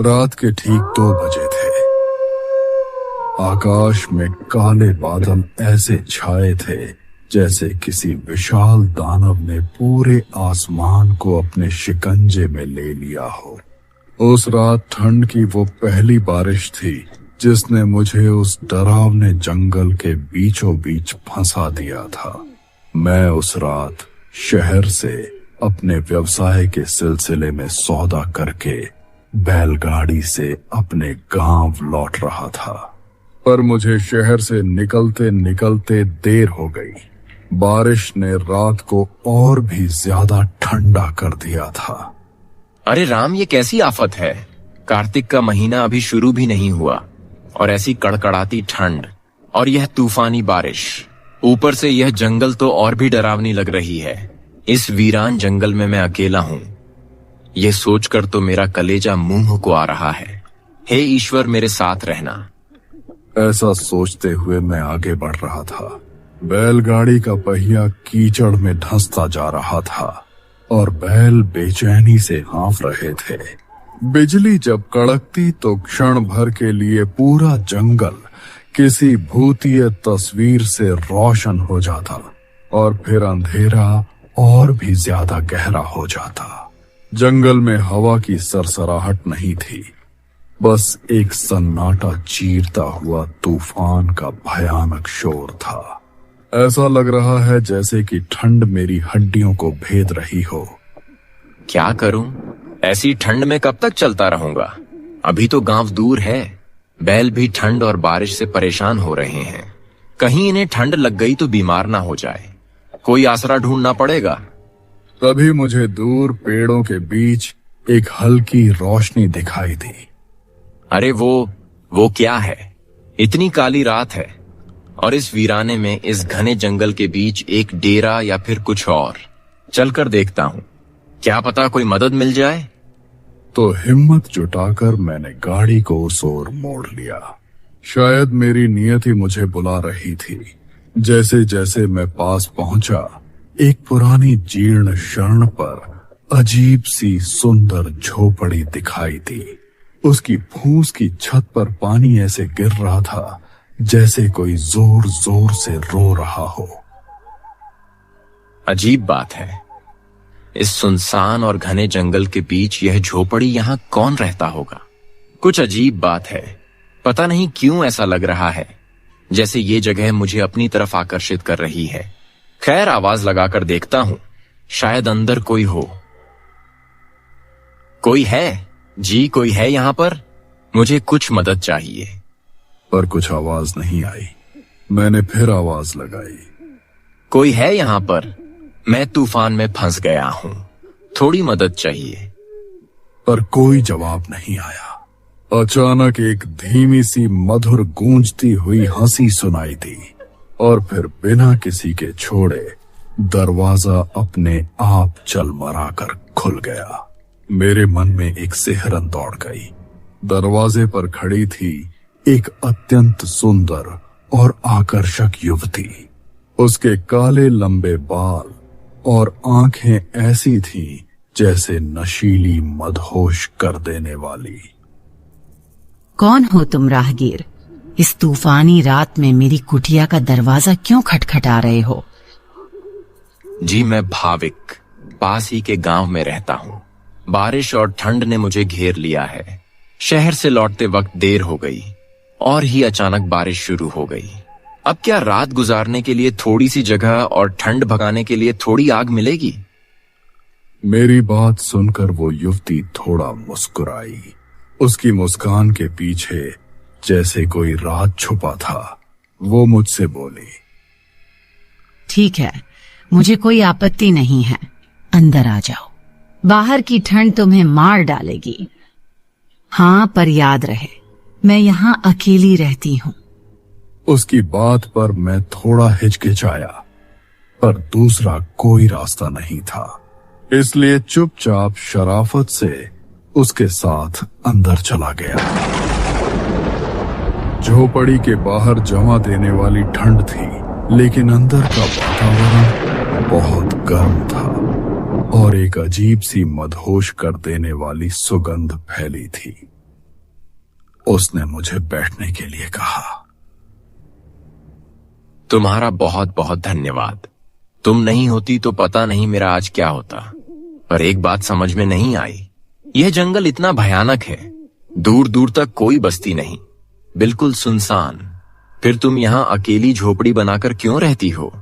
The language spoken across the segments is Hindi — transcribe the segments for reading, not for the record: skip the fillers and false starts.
रात के ठीक 2 बजे थे। आकाश में काले बादल ऐसे छाए थे जैसे किसी विशाल दानव ने पूरे आसमान को अपने शिकंजे में ले लिया हो। उस रात ठंड की वो पहली बारिश थी जिसने मुझे उस डरावने जंगल के बीचों बीच फंसा दिया था। मैं उस रात शहर से अपने व्यवसाय के सिलसिले में सौदा करके बैलगाड़ी से अपने गांव लौट रहा था, पर मुझे शहर से निकलते निकलते देर हो गई। बारिश ने रात को और भी ज्यादा ठंडा कर दिया था। अरे राम, ये कैसी आफत है। कार्तिक का महीना अभी शुरू भी नहीं हुआ और ऐसी कड़कड़ाती ठंड और यह तूफानी बारिश, ऊपर से यह जंगल तो और भी डरावनी लग रही है। इस वीरान जंगल में मैं अकेला हूँ। ये सोचकर तो मेरा कलेजा मुंह को आ रहा है। हे ईश्वर, मेरे साथ रहना। ऐसा सोचते हुए मैं आगे बढ़ रहा था। बैलगाड़ी का पहिया कीचड़ में धंसता जा रहा था और बैल बेचैनी से हाँफ रहे थे। बिजली जब कड़कती तो क्षण भर के लिए पूरा जंगल किसी भूतीय तस्वीर से रोशन हो जाता और फिर अंधेरा और भी ज्यादा गहरा हो जाता। जंगल में हवा की सरसराहट नहीं थी, बस एक सन्नाटा चीरता हुआ तूफान का भयानक शोर था। ऐसा लग रहा है जैसे कि ठंड मेरी हड्डियों को भेद रही हो। क्या करूं? ऐसी ठंड में कब तक चलता रहूंगा? अभी तो गांव दूर है। बैल भी ठंड और बारिश से परेशान हो रहे हैं। कहीं इन्हें ठंड लग गई तो बीमार ना हो जाए। कोई आसरा ढूंढना पड़ेगा। तभी मुझे दूर पेड़ों के बीच एक हल्की रोशनी दिखाई दी। अरे वो क्या है? इतनी काली रात है और इस वीराने में, इस घने जंगल के बीच एक डेरा या फिर कुछ और। चलकर देखता हूँ, क्या पता कोई मदद मिल जाए। तो हिम्मत जुटाकर मैंने गाड़ी को उस ओर मोड़ लिया। शायद मेरी नियति मुझे बुला रही थी। जैसे जैसे मैं पास पहुंचा, एक पुरानी जीर्ण शरण पर अजीब सी सुंदर झोपड़ी दिखाई दी। उसकी फूस की छत पर पानी ऐसे गिर रहा था जैसे कोई जोर जोर से रो रहा हो। अजीब बात है, इस सुनसान और घने जंगल के बीच यह झोपड़ी, यहाँ कौन रहता होगा? कुछ अजीब बात है। पता नहीं क्यों ऐसा लग रहा है जैसे ये जगह मुझे अपनी तरफ आकर्षित कर रही है। खैर, आवाज लगाकर देखता हूं, शायद अंदर कोई हो। कोई है जी? कोई है यहाँ पर? मुझे कुछ मदद चाहिए। पर कुछ आवाज नहीं आई। मैंने फिर आवाज लगाई। कोई है यहाँ पर? मैं तूफान में फंस गया हूँ, थोड़ी मदद चाहिए। पर कोई जवाब नहीं आया। अचानक एक धीमी सी मधुर गूंजती हुई हंसी सुनाई दी और फिर बिना किसी के छोड़े दरवाजा अपने आप चलमराकर खुल गया। मेरे मन में एक सिहरन दौड़ गई। दरवाजे पर खड़ी थी एक अत्यंत सुंदर और आकर्षक युवती। उसके काले लंबे बाल और आंखें ऐसी थीं जैसे नशीली मदहोश कर देने वाली। कौन हो तुम राहगीर? इस तूफानी रात में मेरी कुटिया का दरवाजा क्यों खटखटा रहे हो? जी, मैं भाविक पास ही के गांव में रहता हूँ। बारिश और ठंड ने मुझे घेर लिया है। शहर से लौटते वक्त देर हो गई और ही अचानक बारिश शुरू हो गई। अब क्या रात गुजारने के लिए थोड़ी सी जगह और ठंड भगाने के लिए थोड़ी आग मिलेगी? मेरी बात सुनकर वो युवती थोड़ा मुस्कुराई। उसकी मुस्कान के पीछे जैसे कोई राज छुपा था। वो मुझसे बोली, ठीक है, मुझे कोई आपत्ति नहीं है। अंदर आ जाओ। बाहर की ठंड तुम्हें मार डालेगी। हाँ, पर याद रहे, मैं यहाँ अकेली रहती हूँ। उसकी बात पर मैं थोड़ा हिचकिचाया, पर दूसरा कोई रास्ता नहीं था, इसलिए चुपचाप शराफत से उसके साथ अंदर चला गया। झोपड़ी के बाहर जमा देने वाली ठंड थी, लेकिन अंदर का वातावरण बहुत गर्म था और एक अजीब सी मदहोश कर देने वाली सुगंध फैली थी। उसने मुझे बैठने के लिए कहा। तुम्हारा बहुत बहुत धन्यवाद। तुम नहीं होती तो पता नहीं मेरा आज क्या होता। पर एक बात समझ में नहीं आई, यह जंगल इतना भयानक है, दूर दूर तक कोई बस्ती नहीं, बिल्कुल सुनसान। फिर तुम यहाँ अकेली झोपड़ी बनाकर क्यों रहती हो?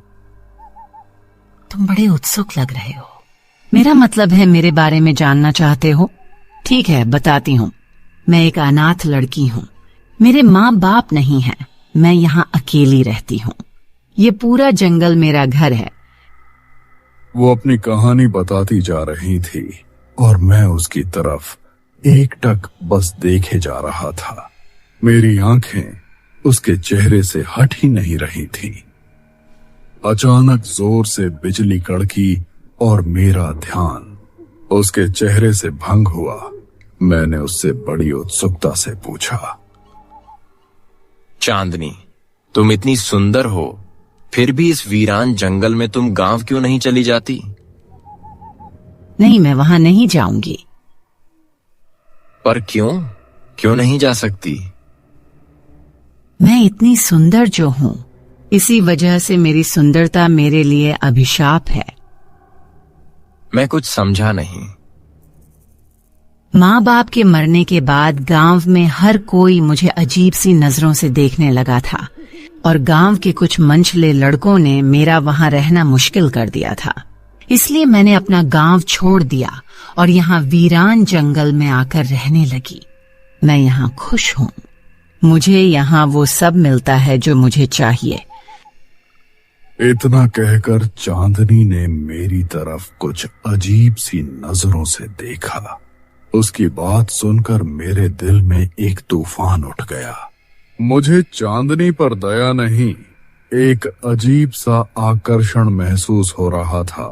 तुम बड़े उत्सुक लग रहे हो। मेरा मतलब है मेरे बारे में जानना चाहते हो? ठीक है, बताती हूँ। मैं एक अनाथ लड़की हूँ। मेरे माँ बाप नहीं हैं। मैं यहाँ अकेली रहती हूँ। ये पूरा जंगल मेरा घर है। वो अपनी कहानी बताती जा रही थी और मैं उसकी तरफ एकटक बस देखे जा रहा था। मेरी आंखें उसके चेहरे से हट ही नहीं रही थी। अचानक जोर से बिजली कड़की और मेरा ध्यान उसके चेहरे से भंग हुआ। मैंने उससे बड़ी उत्सुकता से पूछा, चांदनी, तुम इतनी सुंदर हो, फिर भी इस वीरान जंगल में तुम गांव क्यों नहीं चली जाती? नहीं, मैं वहां नहीं जाऊंगी। पर क्यों? क्यों नहीं जा सकती? मैं इतनी सुंदर जो हूँ, इसी वजह से मेरी सुंदरता मेरे लिए अभिशाप है। मैं कुछ समझा नहीं। माँ बाप के मरने के बाद गांव में हर कोई मुझे अजीब सी नजरों से देखने लगा था और गांव के कुछ मंझले लड़कों ने मेरा वहां रहना मुश्किल कर दिया था। इसलिए मैंने अपना गांव छोड़ दिया और यहाँ वीरान जंगल में आकर रहने लगी। मैं यहाँ खुश हूँ। मुझे यहाँ वो सब मिलता है जो मुझे चाहिए। इतना कहकर चांदनी ने मेरी तरफ कुछ अजीब सी नजरों से देखा। उसकी बात सुनकर मेरे दिल में एक तूफान उठ गया। मुझे चांदनी पर दया नहीं, एक अजीब सा आकर्षण महसूस हो रहा था।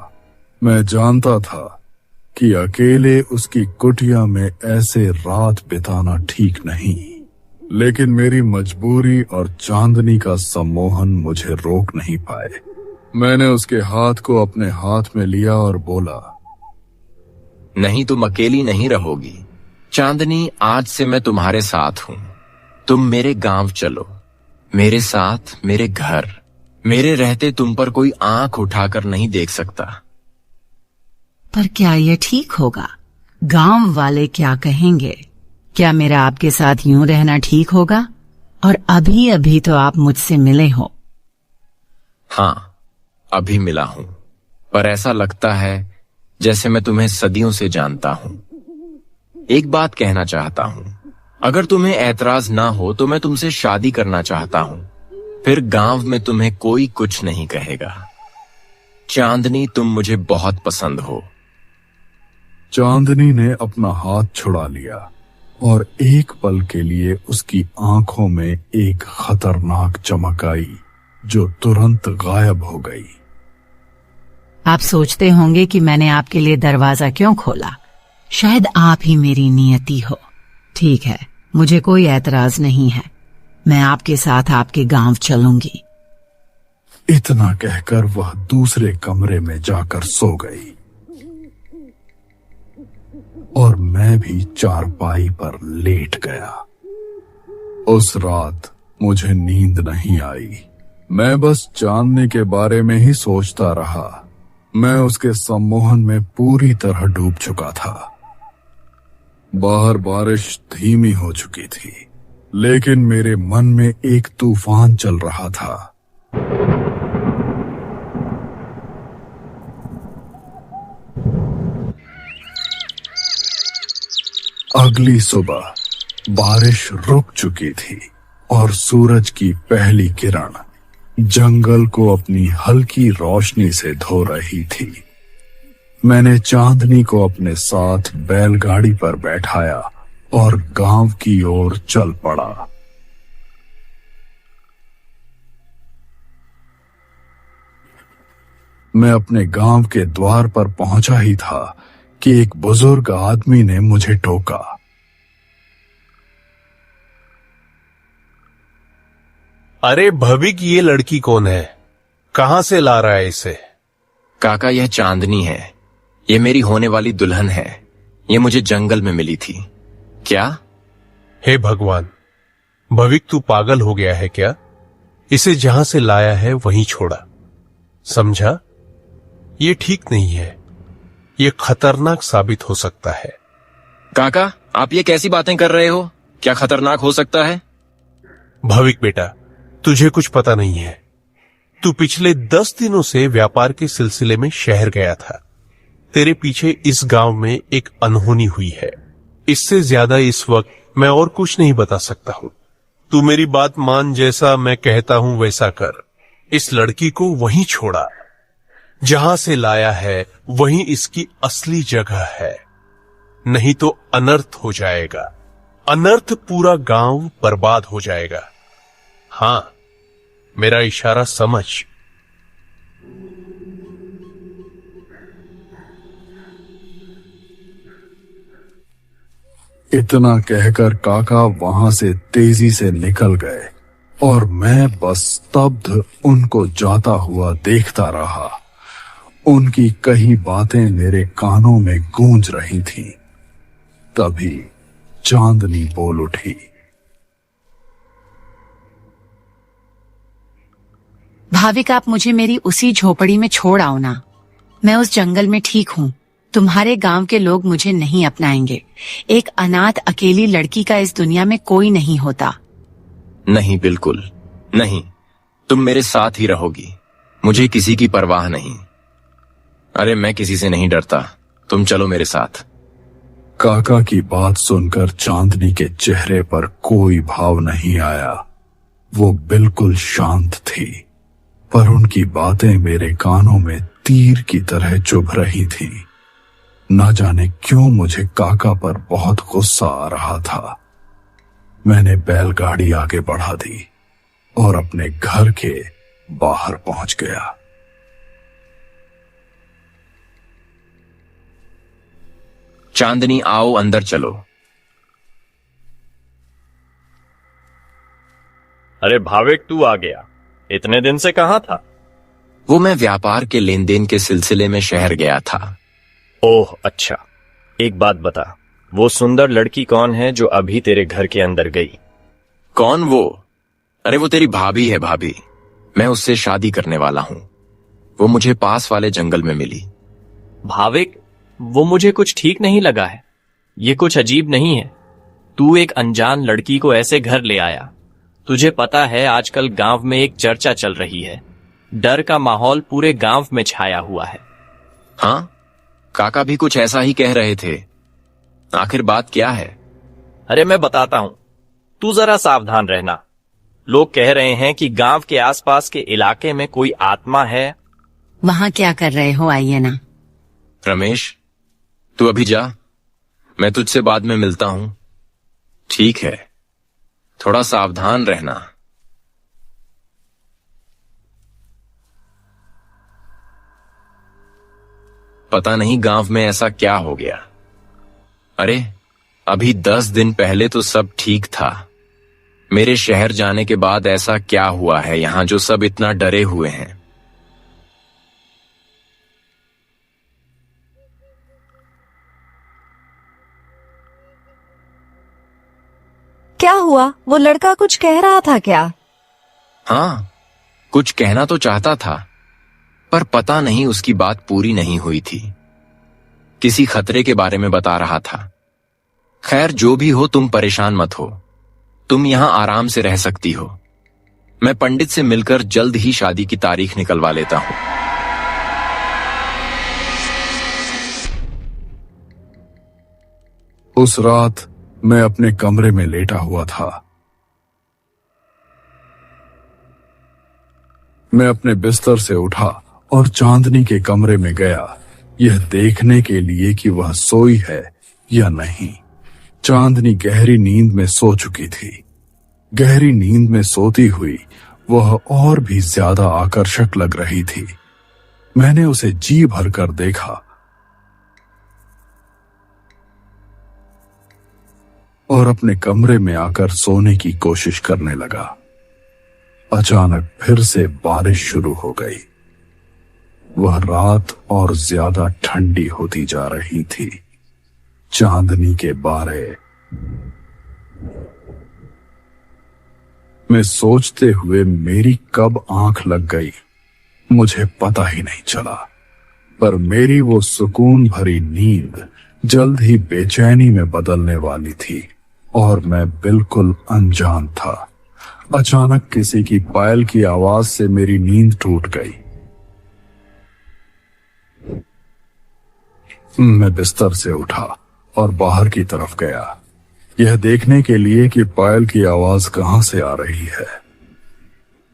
मैं जानता था कि अकेले उसकी कुटिया में ऐसे रात बिताना ठीक नहीं, लेकिन मेरी मजबूरी और चांदनी का सम्मोहन मुझे रोक नहीं पाए। मैंने उसके हाथ को अपने हाथ में लिया और बोला, नहीं, तुम अकेली नहीं रहोगी। चांदनी, आज से मैं तुम्हारे साथ हूँ। तुम मेरे गांव चलो, मेरे साथ, मेरे घर। मेरे रहते तुम पर कोई आंख उठाकर नहीं देख सकता। पर क्या यह ठीक होगा? गांव वाले क्या कहेंगे? क्या मेरा आपके साथ यूं रहना ठीक होगा? और अभी अभी तो आप मुझसे मिले हो। हाँ, अभी मिला हूं, पर ऐसा लगता है जैसे मैं तुम्हें सदियों से जानता हूं। एक बात कहना चाहता हूं, अगर तुम्हें ऐतराज ना हो तो मैं तुमसे शादी करना चाहता हूं। फिर गांव में तुम्हें कोई कुछ नहीं कहेगा। चांदनी, तुम मुझे बहुत पसंद हो। चांदनी ने अपना हाथ छुड़ा लिया और एक पल के लिए उसकी आंखों में एक खतरनाक चमक आई जो तुरंत गायब हो गई। आप सोचते होंगे कि मैंने आपके लिए दरवाजा क्यों खोला। शायद आप ही मेरी नियति हो। ठीक है, मुझे कोई ऐतराज नहीं है। मैं आपके साथ आपके गांव चलूंगी। इतना कहकर वह दूसरे कमरे में जाकर सो गई और मैं भी चारपाई पर लेट गया। उस रात मुझे नींद नहीं आई। मैं बस चांदनी के बारे में ही सोचता रहा। मैं उसके सम्मोहन में पूरी तरह डूब चुका था। बाहर बारिश धीमी हो चुकी थी, लेकिन मेरे मन में एक तूफान चल रहा था। अगली सुबह बारिश रुक चुकी थी और सूरज की पहली किरण जंगल को अपनी हल्की रोशनी से धो रही थी। मैंने चांदनी को अपने साथ बैलगाड़ी पर बैठाया और गांव की ओर चल पड़ा। मैं अपने गांव के द्वार पर पहुंचा ही था कि एक बुजुर्ग आदमी ने मुझे टोका। अरे भविक, ये लड़की कौन है? कहां से ला रहा है इसे? काका, यह चांदनी है। ये मेरी होने वाली दुल्हन है। ये मुझे जंगल में मिली थी। क्या? हे भगवान, भविक तू पागल हो गया है क्या? इसे जहां से लाया है वहीं छोड़ा, समझा? ये ठीक नहीं है, ये खतरनाक साबित हो सकता है। काका, आप ये कैसी बातें कर रहे हो? क्या खतरनाक हो सकता है? भविक बेटा, तुझे कुछ पता नहीं है। तू पिछले 10 दिनों से व्यापार के सिलसिले में शहर गया था। तेरे पीछे इस गांव में एक अनहोनी हुई है। इससे ज्यादा इस वक्त मैं और कुछ नहीं बता सकता हूं। तू मेरी बात मान, जैसा मैं कहता हूं वैसा कर। इस लड़की को वहीं छोड़ा, जहां से लाया है वहीं इसकी असली जगह है, नहीं तो अनर्थ हो जाएगा। अनर्थ, पूरा गांव बर्बाद हो जाएगा। हां, मेरा इशारा समझ। इतना कहकर काका वहां से तेजी से निकल गए और मैं बस स्तब्ध उनको जाता हुआ देखता रहा। उनकी कई बातें मेरे कानों में गूंज रही थीं। तभी चांदनी बोल उठी। भाविक, आप मुझे मेरी उसी झोपड़ी में छोड़ आओ ना। मैं उस जंगल में ठीक हूँ। तुम्हारे गांव के लोग मुझे नहीं अपनाएंगे। एक अनाथ अकेली लड़की का इस दुनिया में कोई नहीं होता। नहीं, बिल्कुल नहीं। तुम मेरे साथ ही रहोगी। मुझे किसी की परवाह नहीं। अरे, मैं किसी से नहीं डरता। तुम चलो मेरे साथ। काका की बात सुनकर चांदनी के चेहरे पर कोई भाव नहीं आया। वो बिल्कुल शांत थी, पर उनकी बातें मेरे कानों में तीर की तरह चुभ रही थी। न जाने क्यों मुझे काका पर बहुत गुस्सा आ रहा था। मैंने बैलगाड़ी आगे बढ़ा दी और अपने घर के बाहर पहुंच गया। चांदनी, आओ अंदर चलो। अरे भाविक, तू आ गया। इतने दिन से कहाँ था? वो मैं व्यापार के लेन देन के सिलसिले में शहर गया था। ओह अच्छा, एक बात बता, वो सुंदर लड़की कौन है जो अभी तेरे घर के अंदर गई? कौन वो? अरे, वो तेरी भाभी है। भाभी, मैं उससे शादी करने वाला हूँ। वो मुझे पास वाले जंगल में मिली। भाविक, वो मुझे कुछ ठीक नहीं लगा है। ये कुछ अजीब नहीं है। तू एक अनजान लड़की को ऐसे घर ले आया। तुझे पता है आजकल गांव में एक चर्चा चल रही है। डर का माहौल पूरे गांव में छाया हुआ है। हाँ, काका भी कुछ ऐसा ही कह रहे थे। आखिर बात क्या है? अरे मैं बताता हूं, तू जरा सावधान रहना। लोग कह रहे हैं कि गांव के आसपास के इलाके में कोई आत्मा है। वहाँ क्या कर रहे हो? आइए ना। रमेश, तू अभी जा, मैं तुझसे बाद में मिलता हूं। ठीक है, थोड़ा सावधान रहना। पता नहीं गांव में ऐसा क्या हो गया। अरे, अभी 10 दिन पहले तो सब ठीक था। मेरे शहर जाने के बाद ऐसा क्या हुआ है यहां जो सब इतना डरे हुए हैं? क्या हुआ? वो लड़का कुछ कह रहा था क्या? हाँ, कुछ कहना तो चाहता था, पर पता नहीं उसकी बात पूरी नहीं हुई थी। किसी खतरे के बारे में बता रहा था। खैर, जो भी हो, तुम परेशान मत हो। तुम यहां आराम से रह सकती हो। मैं पंडित से मिलकर जल्द ही शादी की तारीख निकलवा लेता हूं। उस रात मैं अपने कमरे में लेटा हुआ था। मैं अपने बिस्तर से उठा और चांदनी के कमरे में गया, यह देखने के लिए कि वह सोई है या नहीं। चांदनी गहरी नींद में सो चुकी थी। गहरी नींद में सोती हुई वह और भी ज्यादा आकर्षक लग रही थी। मैंने उसे जी भर कर देखा और अपने कमरे में आकर सोने की कोशिश करने लगा। अचानक फिर से बारिश शुरू हो गई। वह रात और ज्यादा ठंडी होती जा रही थी। चांदनी के मैं सोचते हुए मेरी कब आंख लग गई मुझे पता ही नहीं चला, पर मेरी वो सुकून भरी नींद जल्द ही बेचैनी में बदलने वाली थी और मैं बिल्कुल अनजान था। अचानक किसी की पायल की आवाज से मेरी नींद टूट गई। मैं बिस्तर से उठा और बाहर की तरफ गया, यह देखने के लिए कि पायल की आवाज कहां से आ रही है।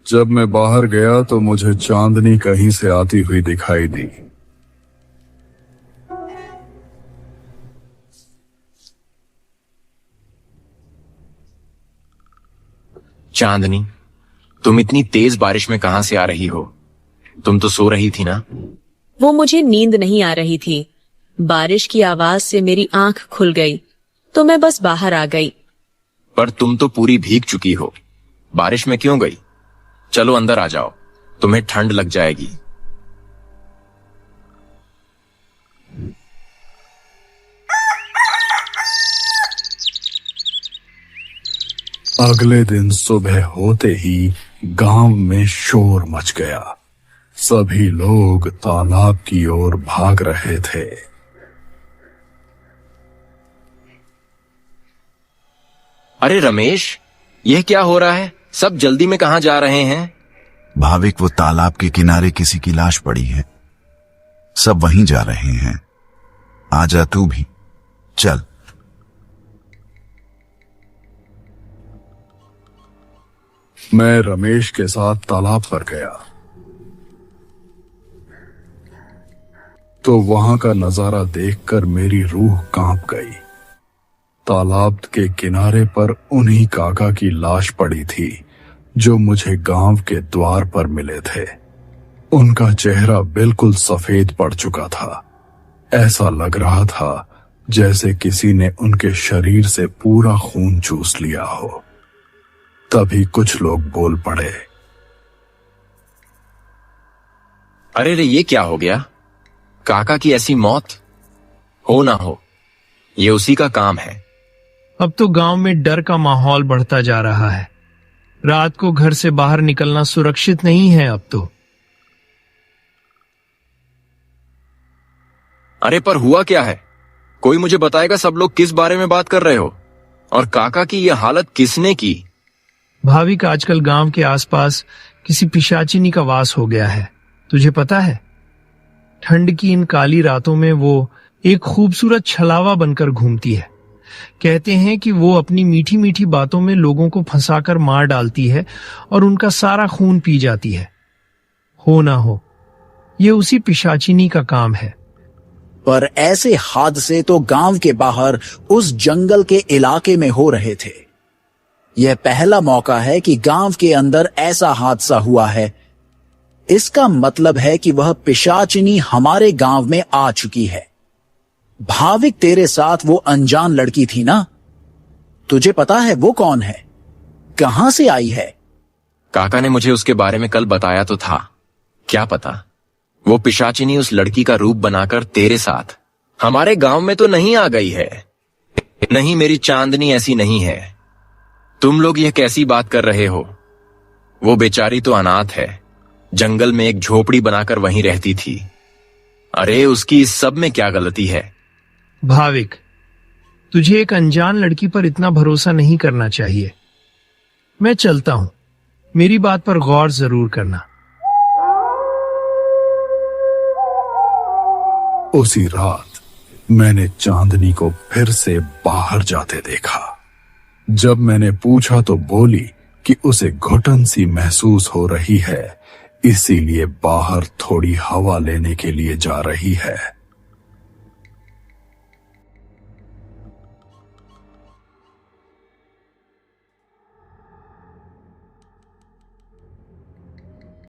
जब मैं बाहर गया तो मुझे चांदनी कहीं से आती हुई दिखाई दी। चांदनी, तुम इतनी तेज बारिश में कहां से आ रही हो? तुम तो सो रही थी ना? वो मुझे नींद नहीं आ रही थी। बारिश की आवाज से मेरी आंख खुल गई तो मैं बस बाहर आ गई। पर तुम तो पूरी भीग चुकी हो, बारिश में क्यों गई? चलो अंदर आ जाओ, तुम्हें ठंड लग जाएगी। अगले दिन सुबह होते ही गांव में शोर मच गया। सभी लोग तालाब की ओर भाग रहे थे। अरे रमेश, यह क्या हो रहा है? सब जल्दी में कहां जा रहे हैं? भाविक, वो तालाब के किनारे किसी की लाश पड़ी है, सब वहीं जा रहे हैं। आजा तू भी, चल। मैं रमेश के साथ तालाब पर गया तो वहां का नजारा देखकर मेरी रूह कांप गई। तालाब के किनारे पर उन्हीं काका की लाश पड़ी थी जो मुझे गांव के द्वार पर मिले थे। उनका चेहरा बिल्कुल सफेद पड़ चुका था। ऐसा लग रहा था जैसे किसी ने उनके शरीर से पूरा खून चूस लिया हो। तभी कुछ लोग बोल पड़े, अरे रे, ये क्या हो गया? काका की ऐसी मौत? हो ना हो, ये उसी का काम है। अब तो गांव में डर का माहौल बढ़ता जा रहा है। रात को घर से बाहर निकलना सुरक्षित नहीं है अब तो। अरे पर हुआ क्या है? कोई मुझे बताएगा सब लोग किस बारे में बात कर रहे हो? और काका की यह हालत किसने की? भाविक, आजकल गांव के आसपास किसी पिशाचिनी का वास हो गया है। तुझे पता है, ठंड की इन काली रातों में वो एक खूबसूरत छलावा बनकर घूमती है। कहते हैं कि वो अपनी मीठी मीठी बातों में लोगों को फंसाकर मार डालती है और उनका सारा खून पी जाती है। हो ना हो, ये उसी पिशाचिनी का काम है। पर ऐसे हादसे तो गांव के बाहर उस जंगल के इलाके में हो रहे थे। यह पहला मौका है कि गांव के अंदर ऐसा हादसा हुआ है। इसका मतलब है कि वह पिशाचिनी हमारे गांव में आ चुकी है। भाविक, तेरे साथ वो अनजान लड़की थी ना? तुझे पता है वो कौन है, कहां से आई है? काका ने मुझे उसके बारे में कल बताया तो था। क्या पता वो पिशाचिनी उस लड़की का रूप बनाकर तेरे साथ हमारे गांव में तो नहीं आ गई है। नहीं, मेरी चांदनी ऐसी नहीं है। तुम लोग यह कैसी बात कर रहे हो? वो बेचारी तो अनाथ है, जंगल में एक झोपड़ी बनाकर वहीं रहती थी। अरे उसकी इस सब में क्या गलती है? भाविक, तुझे एक अनजान लड़की पर इतना भरोसा नहीं करना चाहिए। मैं चलता हूं, मेरी बात पर गौर जरूर करना। उसी रात मैंने चांदनी को फिर से बाहर जाते देखा। जब मैंने पूछा तो बोली कि उसे घुटन सी महसूस हो रही है, इसीलिए बाहर थोड़ी हवा लेने के लिए जा रही है।